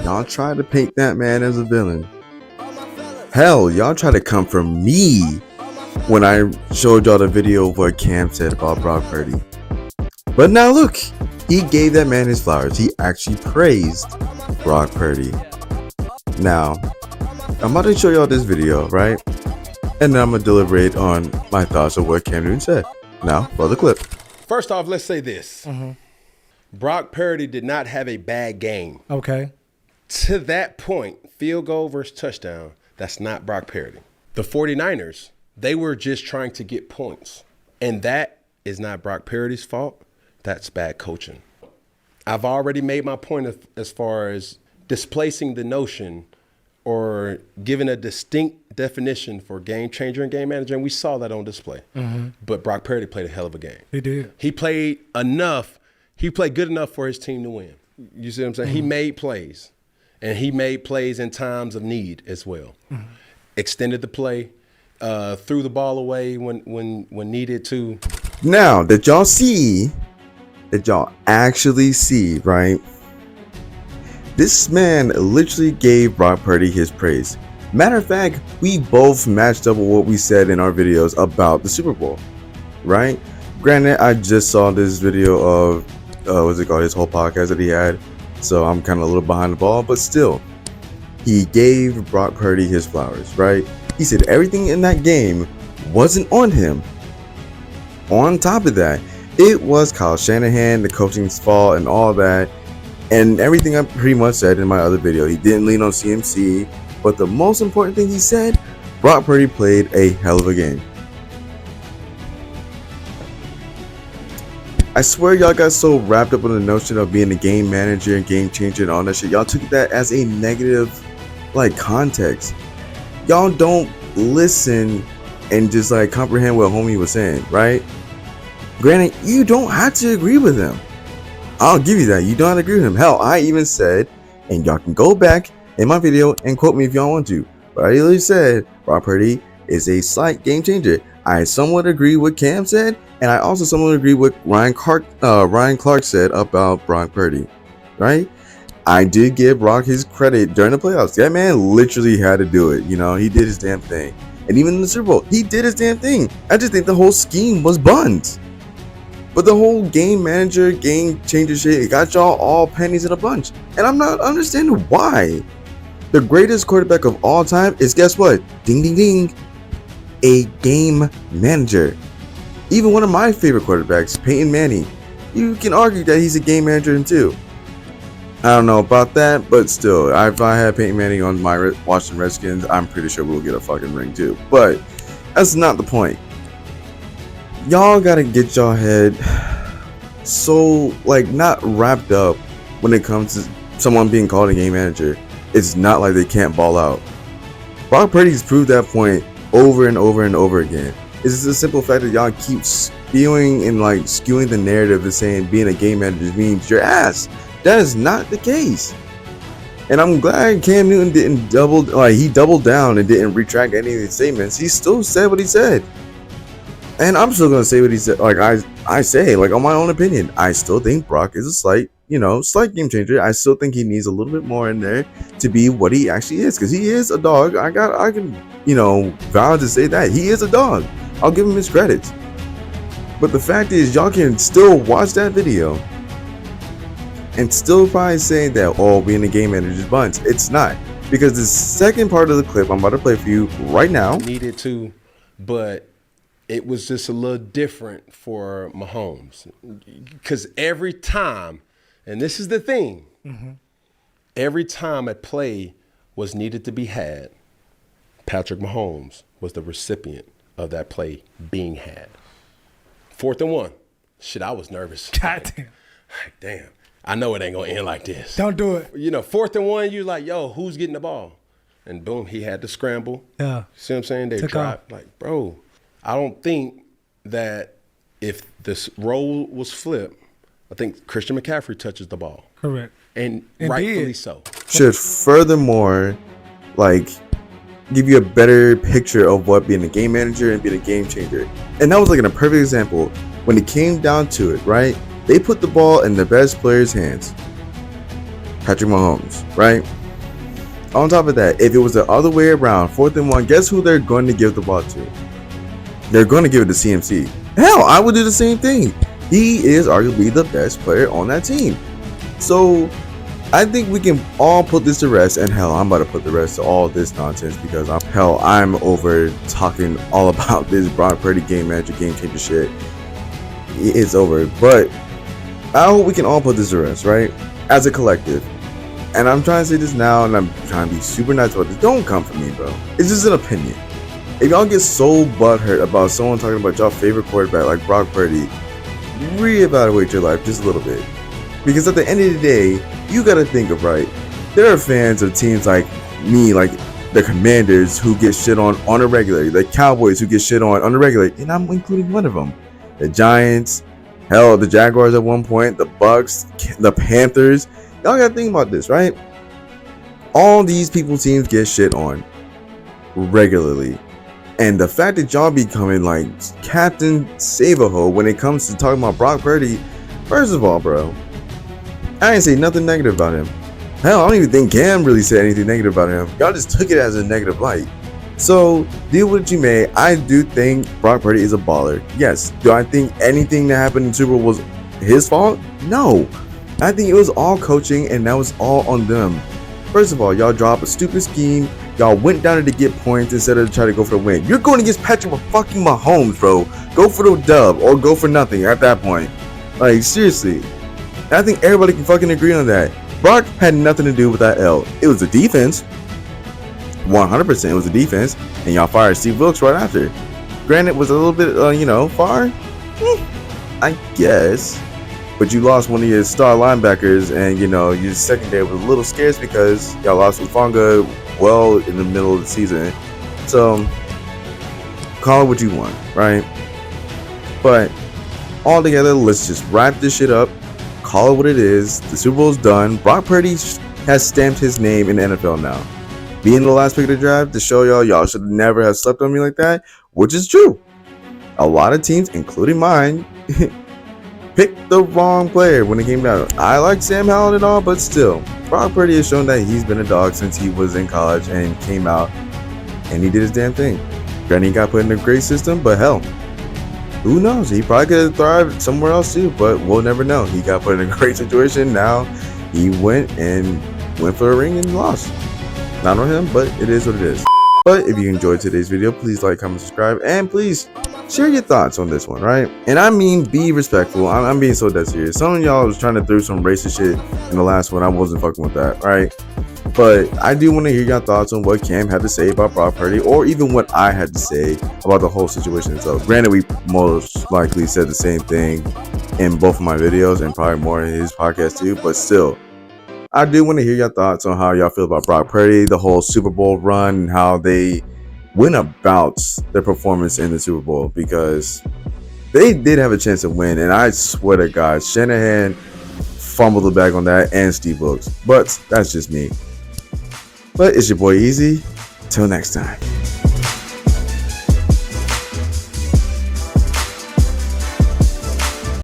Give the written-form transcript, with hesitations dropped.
y'all try to paint that man as a villain. Hell, y'all try to come for me when I showed y'all the video of what Cam said about Brock Purdy. But now look, he gave that man his flowers. He actually praised Brock Purdy. Now, I'm about to show y'all this video, right? And then I'm going to deliberate on my thoughts of what Cam Newton said. Now, for the clip. First off, let's say this. Brock Purdy did not have a bad game. Okay. To that point, field goal versus touchdown, that's not Brock Purdy. The 49ers, they were just trying to get points. And that is not Brock Purdy's fault. That's bad coaching. I've already made my point as far as displacing the notion or giving a distinct definition for game changer and game manager, and we saw that on display. But Brock Purdy played a hell of a game. He did. He played enough. He played good enough for his team to win. You see what I'm saying? He made plays, and he made plays in times of need as well. Extended the play, threw the ball away when needed to. Now that y'all see, that y'all actually see, right? This man literally gave Brock Purdy his praise. Matter of fact, we both matched up with what we said in our videos about the Super Bowl, right? Granted, I just saw this video of, what's it called, his whole podcast that he had. So I'm kind of a little behind the ball, but still, he gave Brock Purdy his flowers, right? He said everything in that game wasn't on him. On top of that, it was Kyle Shanahan, the coaching's fault and all that. And everything I pretty much said in my other video. He didn't lean on CMC. But the most important thing he said, Brock Purdy played a hell of a game. I swear y'all got so wrapped up in the notion of being a game manager and game changer and all that shit. Y'all took that as a negative, like, context. Y'all don't listen and just, like, comprehend what homie was saying, right? Granted, you don't have to agree with him. I'll give you that. You don't agree with him. Hell, I even said, and y'all can go back in my video and quote me if y'all want to, but I literally said Brock Purdy is a slight game changer. I somewhat agree with Cam said, and I also somewhat agree with Ryan Clark said about Brock Purdy, right? I did give Brock his credit during the playoffs. That man literally had to do it. You know, he did his damn thing. And even in the Super Bowl, he did his damn thing. I just think the whole scheme was buns. But the whole game manager, game changer shit, it got y'all all pennies in a bunch. And I'm not understanding why. The greatest quarterback of all time is, guess what? Ding, ding, ding. A game manager. Even one of my favorite quarterbacks, Peyton Manning. You can argue that he's a game manager too. I don't know about that, but still, if I had Peyton Manning on my Washington Redskins, I'm pretty sure we'll get a fucking ring too. But that's not the point. Y'all gotta get y'all head so, like, not wrapped up when it comes to someone being called a game manager. It's not like they can't ball out. Brock Purdy's proved that point over and over and over again. It's just the simple fact that y'all keep spewing and, like, skewing the narrative of saying being a game manager means your ass. That is not the case. And I'm glad Cam Newton didn't doubled down and didn't retract any of his statements. He still said what he said. And I'm still gonna say what he said. Like I say, like, on my own opinion, I still think Brock is a slight game changer. I still think he needs a little bit more in there to be what he actually is, because he is a dog. I can vouch to say that he is a dog. I'll give him his credits. But the fact is, y'all can still watch that video and still probably say that, oh, being a game manager is buns. It's not, because the second part of the clip I'm about to play for you right now needed to, but it was just a little different for Mahomes, because every time, and this is the thing, every time a play was needed to be had, Patrick Mahomes was the recipient of that play being had. 4th and 1. Shit, I was nervous. Goddamn. Like, damn, I know it ain't gonna end like this. Don't do it. 4th and 1, you like, yo, who's getting the ball? And boom, he had to scramble. Yeah. See what I'm saying? They tried. Like, bro, I don't think that if this role was flipped, I think Christian McCaffrey touches the ball. Correct. And rightfully so. Should furthermore, like, give you a better picture of what being a game manager and being a game changer. And that was like in a perfect example. When it came down to it, right? They put the ball in the best player's hands. Patrick Mahomes, right? On top of that, if it was the other way around, 4th and 1, guess who they're going to give the ball to? They're going to give it to CMC. Hell, I would do the same thing. He is arguably the best player on that team. So I think we can all put this to rest, and hell, I'm about to put the rest to all this nonsense because I'm over talking all about this Brock Purdy game manager, game changer shit. It's over. But I hope we can all put this to rest, right? As a collective. And I'm trying to say this now, and I'm trying to be super nice about this. Don't come for me, bro. It's just an opinion. If y'all get so butthurt about someone talking about y'all favorite quarterback like Brock Purdy, reevaluate your life just a little bit. Because at the end of the day, you gotta think of, right, there are fans of teams like me, like the Commanders, who get shit on a regular, the Cowboys who get shit on a regular, and I'm including one of them. The Giants, hell, the Jaguars at one point, the Bucks, the Panthers. Y'all gotta think about this, right? All these teams get shit on regularly. And the fact that y'all becoming like Captain Save-A-Ho when it comes to talking about Brock Purdy, first of all, bro, I ain't say nothing negative about him. Hell, I don't even think Cam really said anything negative about him. Y'all just took it as a negative light. So, deal with what you may. I do think Brock Purdy is a baller. Yes. Do I think anything that happened in the Super Bowl was his fault? No. I think it was all coaching, and that was all on them. First of all, y'all dropped a stupid scheme. Y'all went down there to get points instead of trying to go for the win. You're going against Patrick fucking Mahomes, bro. Go for the dub or go for nothing at that point. Like, seriously. I think everybody can fucking agree on that. Brock had nothing to do with that L. It was the defense. 100% it was the defense. And y'all fired Steve Wilkes right after. Granted, was a little bit, far. I guess. But you lost one of your star linebackers, and your secondary was a little scarce because y'all lost Ufonga well in the middle of the season. So call it what you want, right? But all together, let's just wrap this shit up. Call it what it is. The Super Bowl's done. Brock Purdy has stamped his name in the NFL now. Being the last pick of the draft to show y'all should never have slept on me like that, which is true. A lot of teams, including mine, picked the wrong player when it came down. I like Sam Howell and all, but still, Brock Purdy has shown that he's been a dog since he was in college and came out and he did his damn thing. Granted, he got put in a great system, but hell, who knows? He probably could have thrived somewhere else too, but we'll never know. He got put in a great situation. Now he went for a ring and lost. Not on him, but it is what it is. But if you enjoyed today's video, please like, comment, subscribe, and please share your thoughts on this one, right? And I mean, be respectful. I'm being so dead serious. Some of y'all was trying to throw some racist shit in the last one. I wasn't fucking with that, right? But I do want to hear your thoughts on what Cam had to say about Brock Purdy, or even what I had to say about the whole situation itself. Granted, we most likely said the same thing in both of my videos and probably more in his podcast too, but still, I do want to hear your thoughts on how y'all feel about Brock Purdy, the whole Super Bowl run, and how they went about their performance in the Super Bowl, because they did have a chance to win, and I swear to God, Shanahan fumbled the bag on that, and Steve Wilkes. But that's just me. But it's your boy Easy. Till next time.